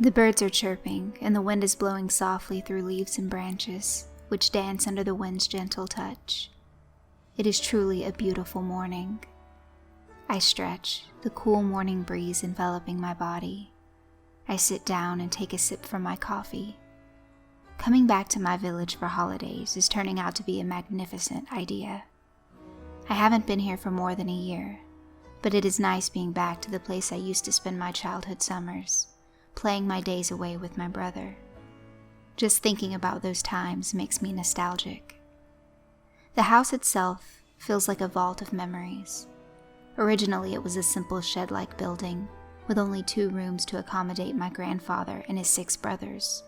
The birds are chirping, and the wind is blowing softly through leaves and branches, which dance under the wind's gentle touch. It is truly a beautiful morning. I stretch, the cool morning breeze enveloping my body. I sit down and take a sip from my coffee. Coming back to my village for holidays is turning out to be a magnificent idea. I haven't been here for more than a year, but it is nice being back to the place I used to spend my childhood summers, playing my days away with my brother. Just thinking about those times makes me nostalgic. The house itself feels like a vault of memories. Originally, it was a simple shed-like building with only 2 rooms to accommodate my grandfather and his 6 brothers.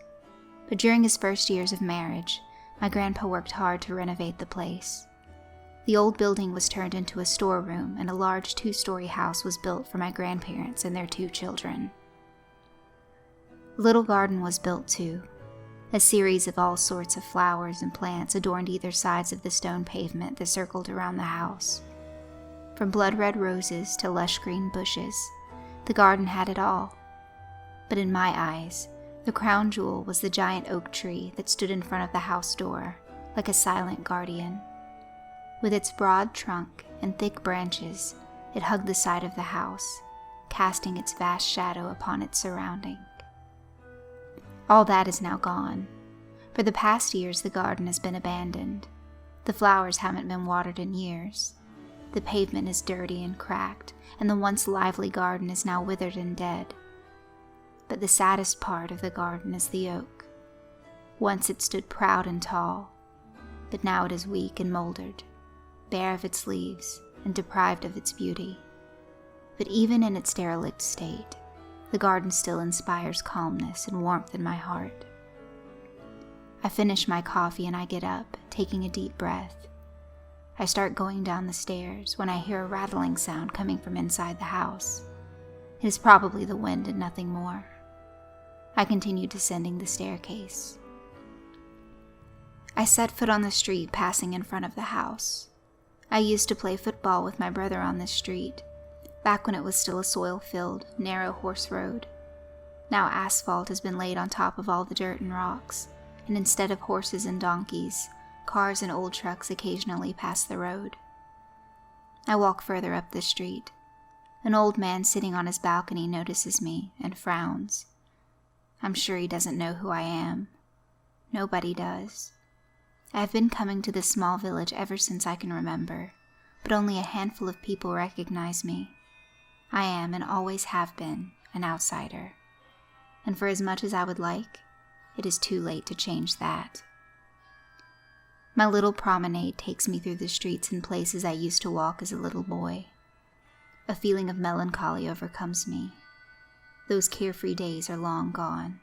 But during his first years of marriage, my grandpa worked hard to renovate the place. The old building was turned into a storeroom, and a large 2-story house was built for my grandparents and their 2 children. A little garden was built too. A series of all sorts of flowers and plants adorned either sides of the stone pavement that circled around the house. From blood-red roses to lush green bushes, the garden had it all. But in my eyes, the crown jewel was the giant oak tree that stood in front of the house door, like a silent guardian. With its broad trunk and thick branches, it hugged the side of the house, casting its vast shadow upon its surrounding. All that is now gone. For the past years, the garden has been abandoned. The flowers haven't been watered in years. The pavement is dirty and cracked, and the once lively garden is now withered and dead. But the saddest part of the garden is the oak. Once it stood proud and tall, but now it is weak and moldered, bare of its leaves and deprived of its beauty. But even in its derelict state, the garden still inspires calmness and warmth in my heart. I finish my coffee and I get up, taking a deep breath. I start going down the stairs when I hear a rattling sound coming from inside the house. It is probably the wind and nothing more. I continue descending the staircase. I set foot on the street passing in front of the house. I used to play football with my brother on this street, back when it was still a soil-filled, narrow horse road. Now asphalt has been laid on top of all the dirt and rocks, and instead of horses and donkeys, cars and old trucks occasionally pass the road. I walk further up the street. An old man sitting on his balcony notices me and frowns. I'm sure he doesn't know who I am. Nobody does. I have been coming to this small village ever since I can remember, but only a handful of people recognize me. I am, and always have been, an outsider. And for as much as I would like, it is too late to change that. My little promenade takes me through the streets and places I used to walk as a little boy. A feeling of melancholy overcomes me. Those carefree days are long gone.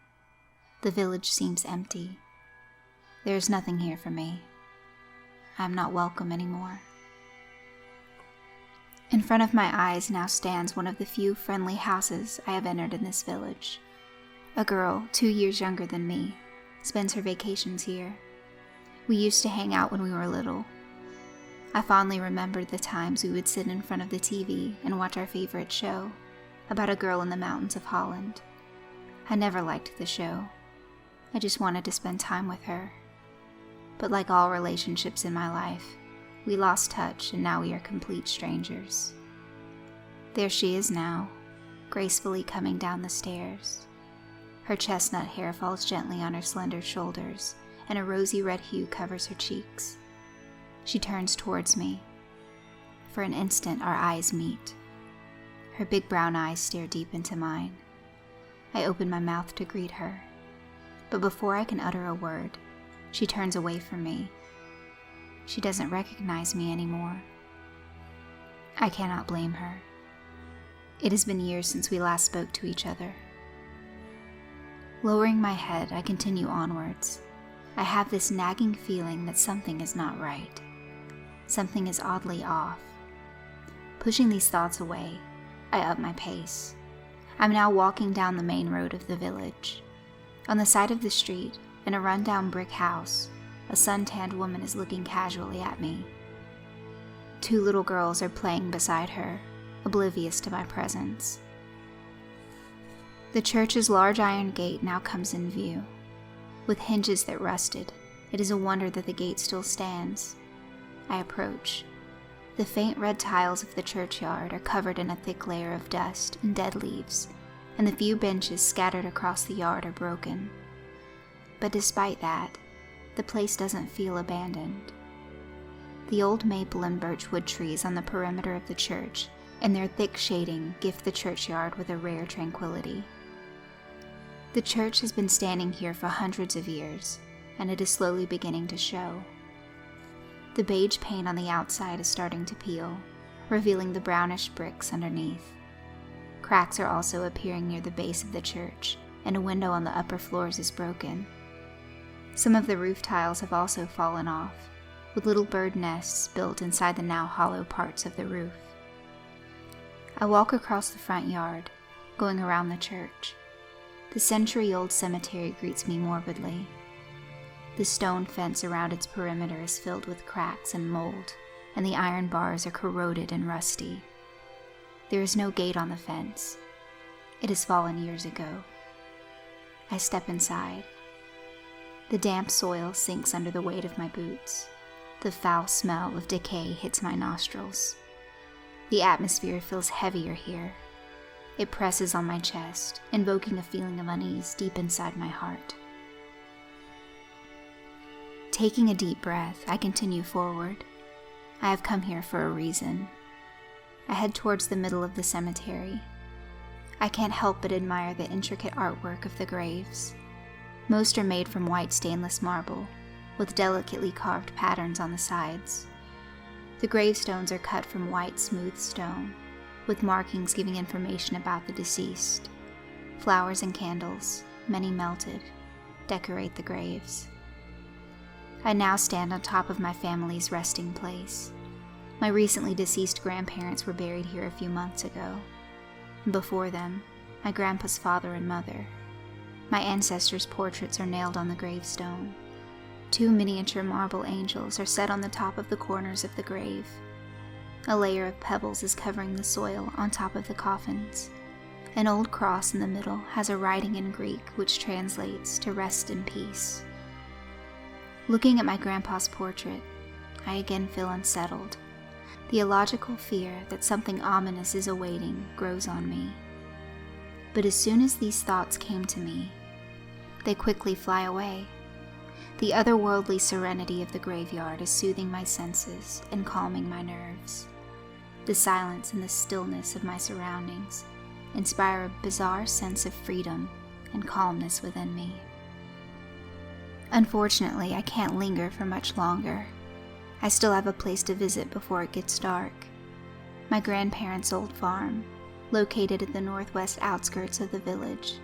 The village seems empty. There is nothing here for me. I am not welcome anymore. In front of my eyes now stands one of the few friendly houses I have entered in this village. A girl, 2 years younger than me, spends her vacations here. We used to hang out when we were little. I fondly remembered the times we would sit in front of the TV and watch our favorite show, about a girl in the mountains of Holland. I never liked the show. I just wanted to spend time with her. But like all relationships in my life, we lost touch and now we are complete strangers. There she is now, gracefully coming down the stairs. Her chestnut hair falls gently on her slender shoulders, and a rosy red hue covers her cheeks. She turns towards me. For an instant, our eyes meet. Her big brown eyes stare deep into mine. I open my mouth to greet her, but before I can utter a word, she turns away from me. She doesn't recognize me anymore. I cannot blame her. It has been years since we last spoke to each other. Lowering my head, I continue onwards. I have this nagging feeling that something is not right. Something is oddly off. Pushing these thoughts away, I up my pace. I'm now walking down the main road of the village. On the side of the street, in a run-down brick house, a sun-tanned woman is looking casually at me. 2 little girls are playing beside her, oblivious to my presence. The church's large iron gate now comes in view. With hinges that rusted, it is a wonder that the gate still stands. I approach. The faint red tiles of the churchyard are covered in a thick layer of dust and dead leaves, and the few benches scattered across the yard are broken. But despite that, the place doesn't feel abandoned. The old maple and birch wood trees on the perimeter of the church and their thick shading gift the churchyard with a rare tranquility. The church has been standing here for hundreds of years, and it is slowly beginning to show. The beige paint on the outside is starting to peel, revealing the brownish bricks underneath. Cracks are also appearing near the base of the church, and a window on the upper floors is broken. Some of the roof tiles have also fallen off, with little bird nests built inside the now hollow parts of the roof. I walk across the front yard, going around the church. The century-old cemetery greets me morbidly. The stone fence around its perimeter is filled with cracks and mold, and the iron bars are corroded and rusty. There is no gate on the fence. It has fallen years ago. I step inside. The damp soil sinks under the weight of my boots. The foul smell of decay hits my nostrils. The atmosphere feels heavier here. It presses on my chest, invoking a feeling of unease deep inside my heart. Taking a deep breath, I continue forward. I have come here for a reason. I head towards the middle of the cemetery. I can't help but admire the intricate artwork of the graves. Most are made from white stainless marble, with delicately carved patterns on the sides. The gravestones are cut from white, smooth stone, with markings giving information about the deceased. Flowers and candles, many melted, decorate the graves. I now stand on top of my family's resting place. My recently deceased grandparents were buried here a few months ago. Before them, my grandpa's father and mother. My ancestors' portraits are nailed on the gravestone. 2 miniature marble angels are set on the top of the corners of the grave. A layer of pebbles is covering the soil on top of the coffins. An old cross in the middle has a writing in Greek which translates to rest in peace. Looking at my grandpa's portrait, I again feel unsettled. The illogical fear that something ominous is awaiting grows on me. But as soon as these thoughts came to me, they quickly fly away. The otherworldly serenity of the graveyard is soothing my senses and calming my nerves. The silence and the stillness of my surroundings inspire a bizarre sense of freedom and calmness within me. Unfortunately, I can't linger for much longer. I still have a place to visit before it gets dark. My grandparents' old farm, located at the northwest outskirts of the village.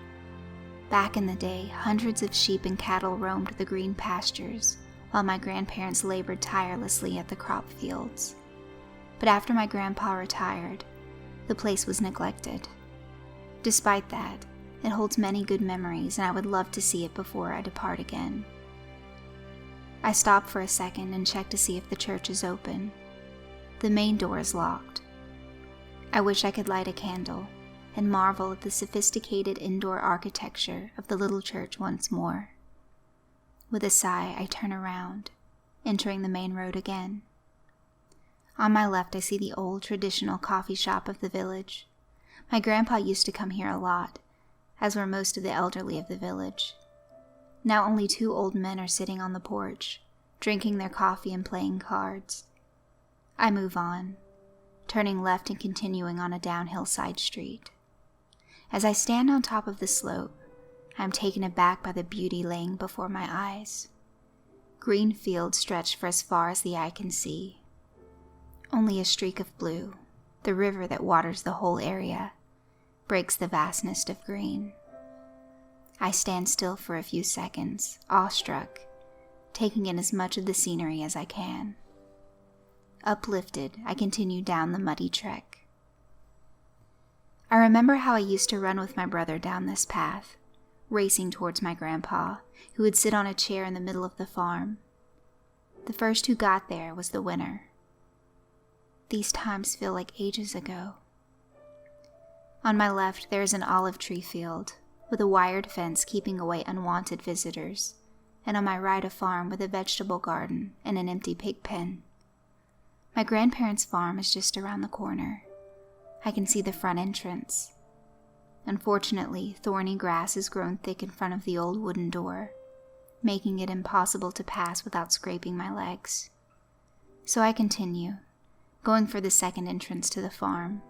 Back in the day, hundreds of sheep and cattle roamed the green pastures, while my grandparents labored tirelessly at the crop fields. But after my grandpa retired, the place was neglected. Despite that, it holds many good memories, and I would love to see it before I depart again. I stop for a second and check to see if the church is open. The main door is locked. I wish I could light a candle and marvel at the sophisticated indoor architecture of the little church once more. With a sigh, I turn around, entering the main road again. On my left, I see the old traditional coffee shop of the village. My grandpa used to come here a lot, as were most of the elderly of the village. Now only 2 old men are sitting on the porch, drinking their coffee and playing cards. I move on, turning left and continuing on a downhill side street. As I stand on top of the slope, I am taken aback by the beauty laying before my eyes. Green fields stretch for as far as the eye can see. Only a streak of blue, the river that waters the whole area, breaks the vastness of green. I stand still for a few seconds, awestruck, taking in as much of the scenery as I can. Uplifted, I continue down the muddy trek. I remember how I used to run with my brother down this path, racing towards my grandpa, who would sit on a chair in the middle of the farm. The first who got there was the winner. These times feel like ages ago. On my left, there is an olive tree field, with a wired fence keeping away unwanted visitors, and on my right a farm with a vegetable garden and an empty pig pen. My grandparents' farm is just around the corner. I can see the front entrance. Unfortunately, thorny grass has grown thick in front of the old wooden door, making it impossible to pass without scraping my legs. So I continue, going for the second entrance to the farm.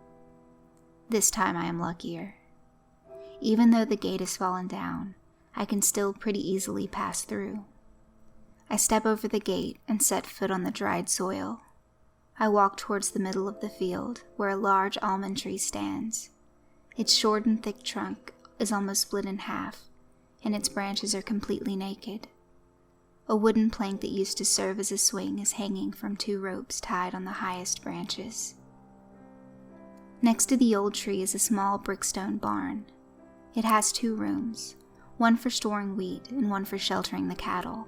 This time I am luckier. Even though the gate has fallen down, I can still pretty easily pass through. I step over the gate and set foot on the dried soil. I walk towards the middle of the field, where a large almond tree stands. Its short and thick trunk is almost split in half, and its branches are completely naked. A wooden plank that used to serve as a swing is hanging from 2 ropes tied on the highest branches. Next to the old tree is a small brickstone barn. It has 2 rooms, one for storing wheat and one for sheltering the cattle.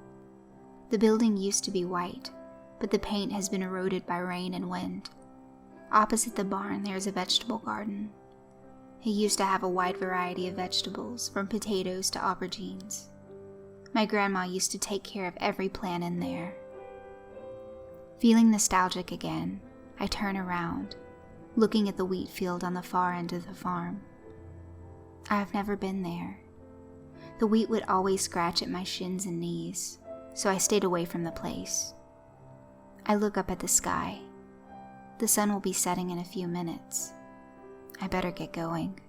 The building used to be white, but the paint has been eroded by rain and wind. Opposite the barn there is a vegetable garden. It used to have a wide variety of vegetables, from potatoes to aubergines. My grandma used to take care of every plant in there. Feeling nostalgic again, I turn around, looking at the wheat field on the far end of the farm. I have never been there. The wheat would always scratch at my shins and knees, so I stayed away from the place. I look up at the sky. The sun will be setting in a few minutes. I better get going.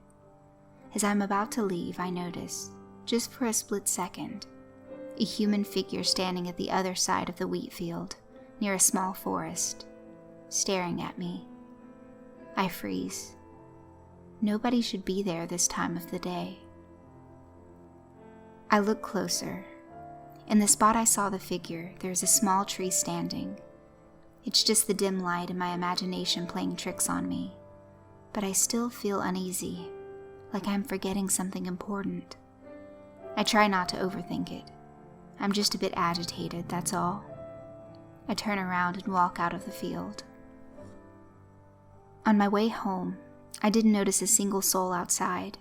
As I'm about to leave, I notice, just for a split second, a human figure standing at the other side of the wheat field, near a small forest, staring at me. I freeze. Nobody should be there this time of the day. I look closer. In the spot I saw the figure, there is a small tree standing. It's just the dim light and my imagination playing tricks on me. But I still feel uneasy, like I'm forgetting something important. I try not to overthink it. I'm just a bit agitated, that's all. I turn around and walk out of the field. On my way home, I didn't notice a single soul outside.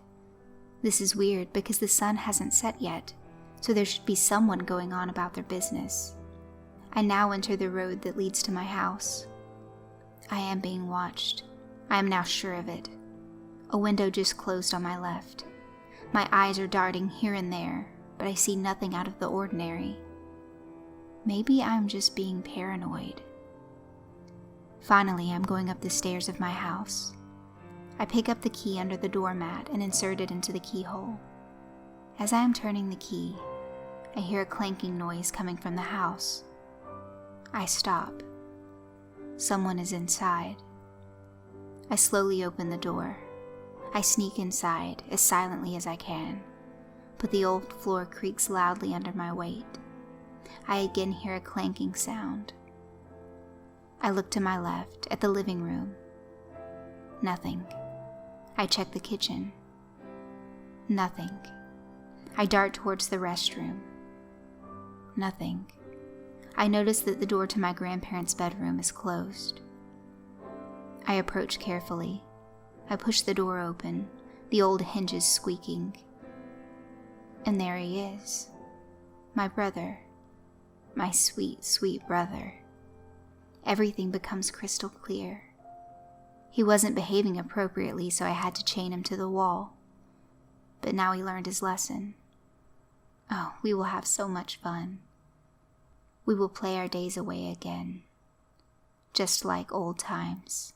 This is weird because the sun hasn't set yet, so there should be someone going on about their business. I now enter the road that leads to my house. I am being watched. I am now sure of it. A window just closed on my left. My eyes are darting here and there, but I see nothing out of the ordinary. Maybe I'm just being paranoid. Finally, I'm going up the stairs of my house. I pick up the key under the doormat and insert it into the keyhole. As I am turning the key, I hear a clanking noise coming from the house. I stop. Someone is inside. I slowly open the door. I sneak inside as silently as I can, but the old floor creaks loudly under my weight. I again hear a clanking sound. I look to my left at the living room. Nothing. I check the kitchen. Nothing. I dart towards the restroom. Nothing. I notice that the door to my grandparents' bedroom is closed. I approach carefully. I push the door open, the old hinges squeaking. And there he is. My brother. My sweet, sweet brother. Everything becomes crystal clear. He wasn't behaving appropriately, so I had to chain him to the wall. But now he learned his lesson. Oh, we will have so much fun. We will play our days away again, just like old times.